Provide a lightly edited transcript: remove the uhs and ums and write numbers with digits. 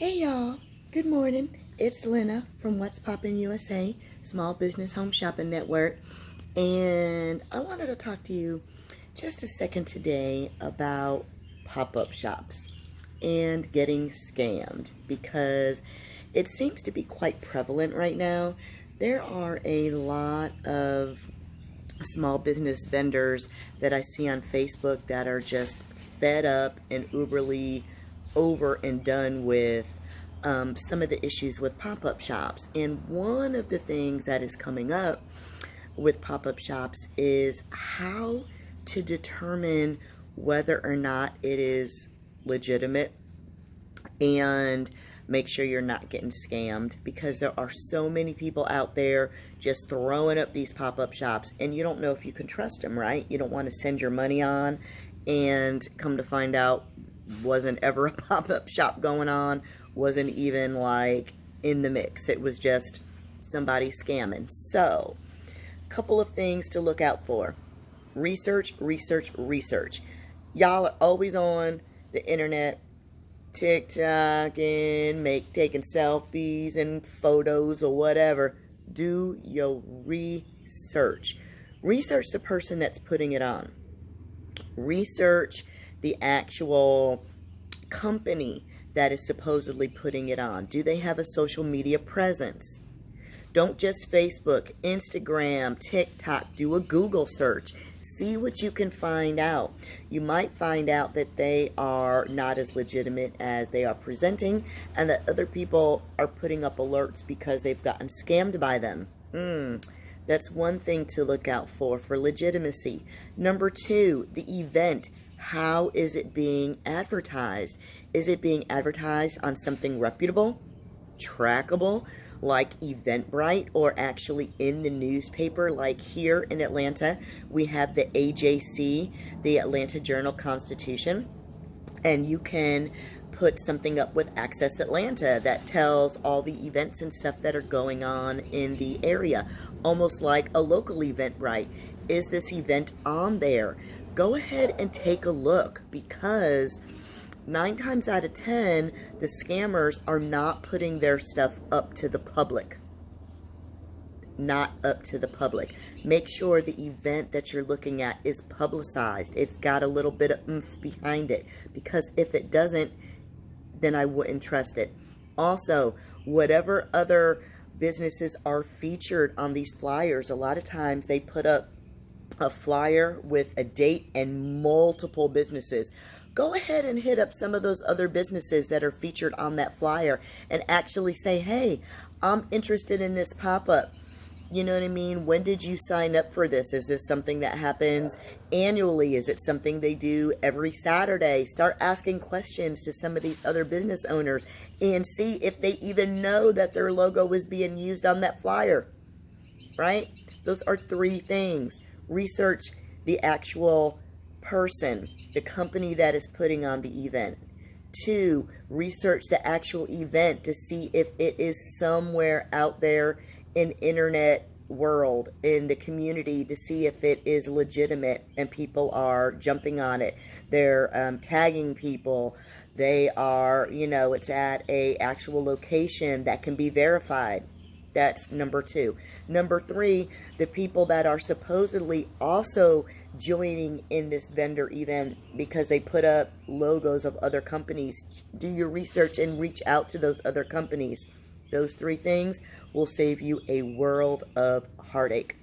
Hey y'all, good morning. It's Lena from What's Poppin' USA, Small Business Home Shopping Network. And I wanted to talk to you just a second today about pop-up shops and getting scammed, because it seems to be quite prevalent right now. There are a lot of small business vendors that I see on Facebook that are just fed up and uberly over and done with some of the issues with pop-up shops. And one of the things that is coming up with pop-up shops is how to determine whether or not it is legitimate and make sure you're not getting scammed, because there are so many people out there just throwing up these pop-up shops and you don't know if you can trust them, right? You don't want to send your money on and come to find out wasn't ever a pop-up shop going on, wasn't even like in the mix. It was just somebody scamming. So, a couple of things to look out for. Research, research, research. Y'all are always on the internet, TikTok, and taking selfies and photos or whatever. Do your research. Research the person that's putting it on. Research the actual company that is supposedly putting it on. Do they have a social media presence? Don't just Facebook, Instagram, TikTok. Do a Google search. See what you can find out. You might find out that they are not as legitimate as they are presenting, and that other people are putting up alerts because they've gotten scammed by them. That's one thing to look out for legitimacy. Number two, the event. How is it being advertised? Is it being advertised on something reputable, trackable, like Eventbrite, or actually in the newspaper? Like here in Atlanta, we have the AJC, the Atlanta Journal-Constitution, and you can put something up with Access Atlanta that tells all the events and stuff that are going on in the area, almost like a local Eventbrite. Is this event on there? Go ahead and take a look, because 9 times out of 10, the scammers are not putting their stuff up to the public. Not up to the public. Make sure the event that you're looking at is publicized. It's got a little bit of oomph behind it, because if it doesn't, then I wouldn't trust it. Also, whatever other businesses are featured on these flyers, a lot of times they put up a flyer with a date and multiple businesses. Go ahead and hit up some of those other businesses that are featured on that flyer and actually say, hey, I'm interested in this pop-up. You know what I mean? When did you sign up for this? Is this something that happens annually? Is it something they do every Saturday? Start asking questions to some of these other business owners and see if they even know that their logo is being used on that flyer, right? Those are 3 things. Research the actual person, the company that is putting on the event. 2, research the actual event to see if it is somewhere out there in internet world, in the community, to see if it is legitimate and people are jumping on it. They're tagging people. They are, it's at a actual location that can be verified. That's number 2. Number 3, the people that are supposedly also joining in this vendor event because they put up logos of other companies. Do your research and reach out to those other companies. Those 3 things will save you a world of heartache.